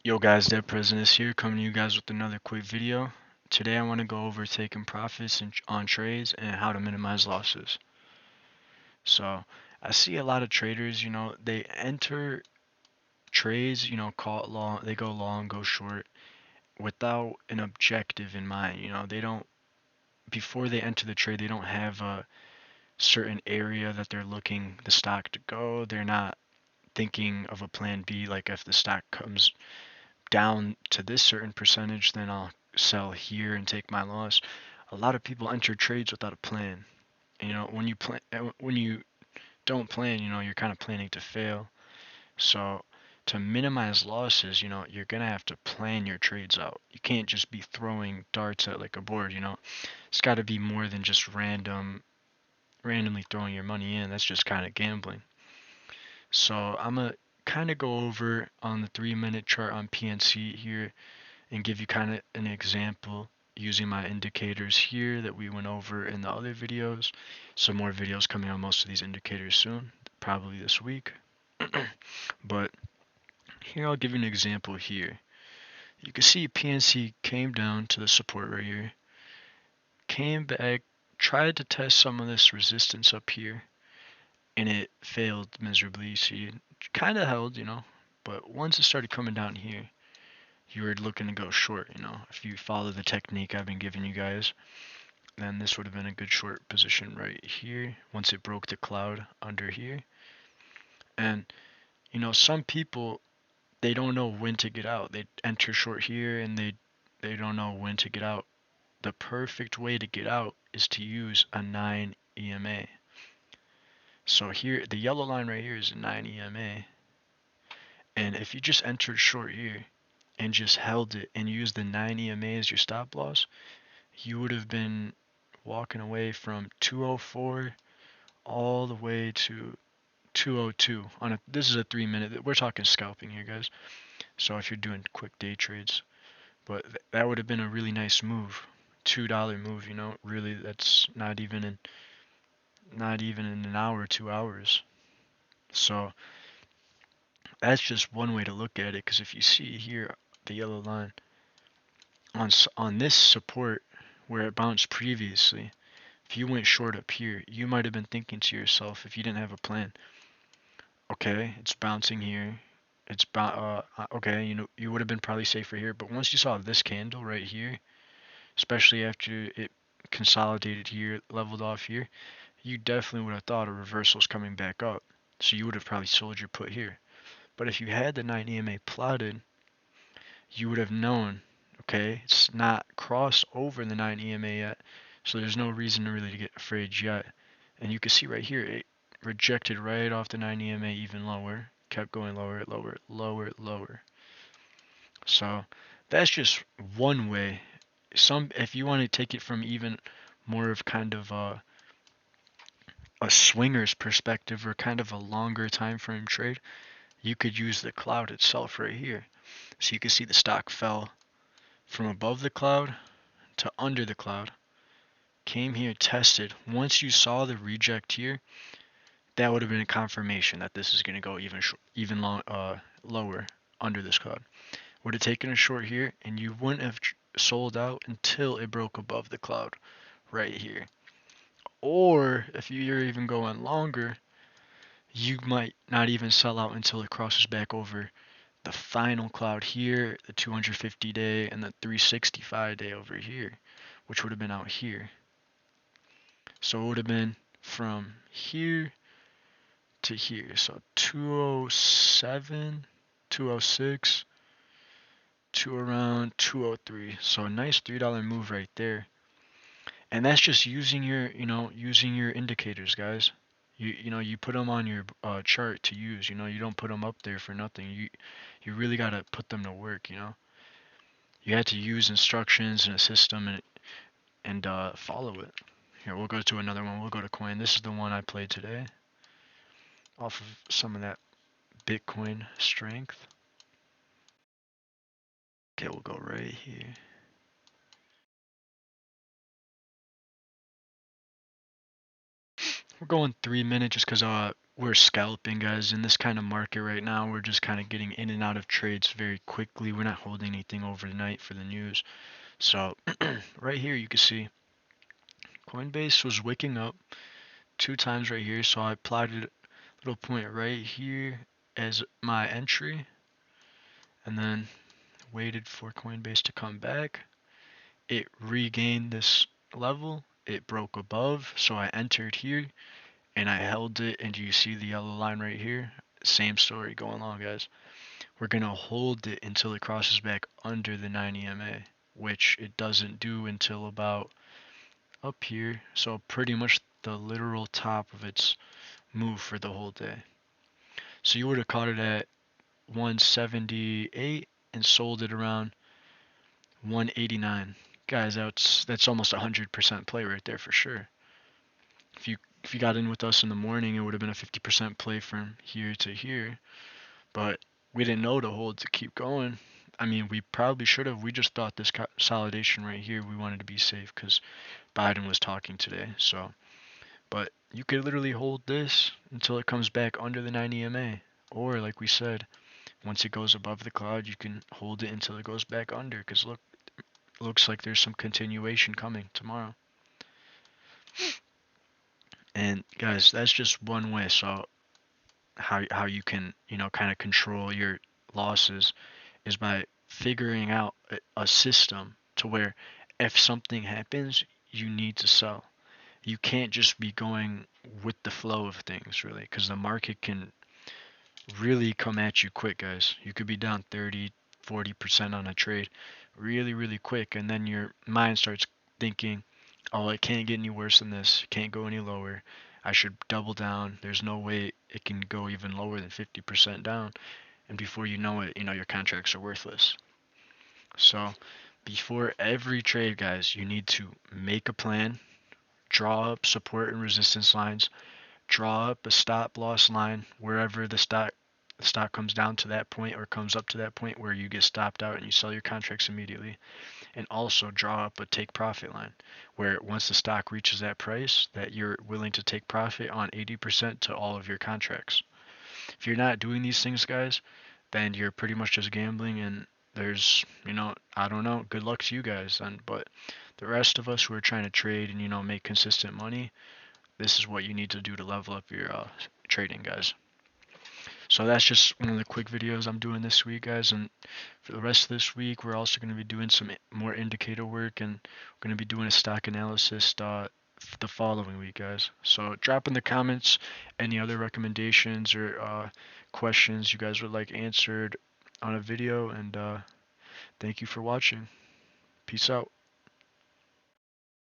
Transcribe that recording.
Yo guys, Dead President here, coming to you guys with another quick video. Today I want to go over taking profits on trades and how to minimize losses. So I see a lot of traders, they enter trades, call it long, they go long, go short without an objective in mind. They don't, before they enter the trade, they don't have a certain area that they're looking the stock to go. They're not thinking of a plan B, like if the stock comes down to this certain percentage, then I'll sell here and take my loss. A lot of people enter trades without a plan. And, when you don't plan, you're kind of planning to fail. So to minimize losses, you're gonna have to plan your trades out. You can't just be throwing darts at like a board. It's got to be more than just randomly throwing your money in. That's just kind of gambling. So I'm gonna kind of go over on the 3-minute chart on PNC here and give you kind of an example using my indicators here that we went over in the other videos. Some more videos coming on most of these indicators soon, probably this week. But here I'll give you an example here. You can see PNC came down to the support right here, came back, tried to test some of this resistance up here, and it failed miserably. So you kind of held, but once it started coming down here, you were looking to go short. If you follow the technique I've been giving you guys, then this would have been a good short position right here once it broke the cloud under here. And some people, they don't know when to get out. They enter short here and they don't know when to get out. The perfect way to get out is to use a 9 EMA. So here, the yellow line right here is a 9 EMA. And if you just entered short here and just held it and used the 9 EMA as your stop loss, you would have been walking away from 204 all the way to 202 on this is a 3-minute. We're talking scalping here, guys. So if you're doing quick day trades, but that would have been a really nice move, $2 move. Really, that's not even in an hour, 2 hours. So that's just one way to look at it. Because if you see here, the yellow line on this support where it bounced previously, if you went short up here, you might have been thinking to yourself, if you didn't have a plan, okay, it's bouncing here. Okay, you would have been probably safer here, but once you saw this candle right here, especially after it consolidated here, leveled off here, you definitely would have thought a reversal is coming back up. So you would have probably sold your put here. But if you had the 9 EMA plotted, you would have known, okay, it's not crossed over the 9 EMA yet, so there's no reason to really get afraid yet. And you can see right here, it rejected right off the 9 EMA even lower, kept going lower, lower, lower, lower. So that's just one way. If you want to take it from even more of kind of a swinger's perspective or kind of a longer time frame trade, you could use the cloud itself right here. So you can see the stock fell from above the cloud to under the cloud, came here, tested. Once you saw the reject here, that would have been a confirmation that this is going to go lower under this cloud. Would have taken a short here, and you wouldn't have sold out until it broke above the cloud right here. Or if you're even going longer, you might not even sell out until it crosses back over the final cloud here, the 250-day, and the 365-day over here, which would have been out here. So it would have been from here to here. So 207, 206, to around 203. So a nice $3 move right there. And that's just using using your indicators, guys. You put them on your chart to use. You don't put them up there for nothing. You really gotta put them to work. You had to use instructions and a system and follow it. Here, we'll go to another one. We'll go to coin. This is the one I played today, off of some of that Bitcoin strength. Okay, we'll go right here. We're going 3 minutes just because we're scalping, guys. In this kind of market right now, we're just kind of getting in and out of trades very quickly. We're not holding anything overnight for the news. So right here you can see Coinbase was wicking up 2 times right here. So I plotted a little point right here as my entry and then waited for Coinbase to come back. It regained this level. It broke above, so I entered here and I held it, and you see the yellow line right here? Same story going on, guys. We're going to hold it until it crosses back under the 9 EMA, which it doesn't do until about up here. So pretty much the literal top of its move for the whole day. So you would have caught it at 178 and sold it around 189. Guys, that's almost 100% play right there for sure. If you got in with us in the morning, it would have been a 50% play from here to here, but we didn't know to hold to keep going. I mean, we probably should have. We just thought this consolidation right here, we wanted to be safe because Biden was talking today. So, but you could literally hold this until it comes back under the 9 EMA, or like we said, once it goes above the cloud, you can hold it until it goes back under. Because look, it looks like there's some continuation coming tomorrow. And guys, that's just one way. So how you can, kind of control your losses is by figuring out a system to where if something happens, you need to sell. You can't just be going with the flow of things, really, because the market can really come at you quick, guys. You could be down 30, 40% on a trade really, really quick, and then your mind starts thinking, oh, it can't get any worse than this. It can't go any lower. I should double down. There's no way it can go even lower than 50% down. And before you know it, your contracts are worthless. So before every trade, guys, you need to make a plan, draw up support and resistance lines, draw up a stop loss line wherever the stock comes down to that point or comes up to that point where you get stopped out and you sell your contracts immediately, and also draw up a take profit line where once the stock reaches that price that you're willing to take profit on 80% to all of your contracts. If you're not doing these things, guys, then you're pretty much just gambling, and there's, I don't know, good luck to you guys then. But the rest of us who are trying to trade and, make consistent money, this is what you need to do to level up your trading, guys. So that's just one of the quick videos I'm doing this week, guys. And for the rest of this week, we're also going to be doing some more indicator work, and we're going to be doing a stock analysis the following week, guys. So drop in the comments any other recommendations or questions you guys would like answered on a video, and thank you for watching. Peace out.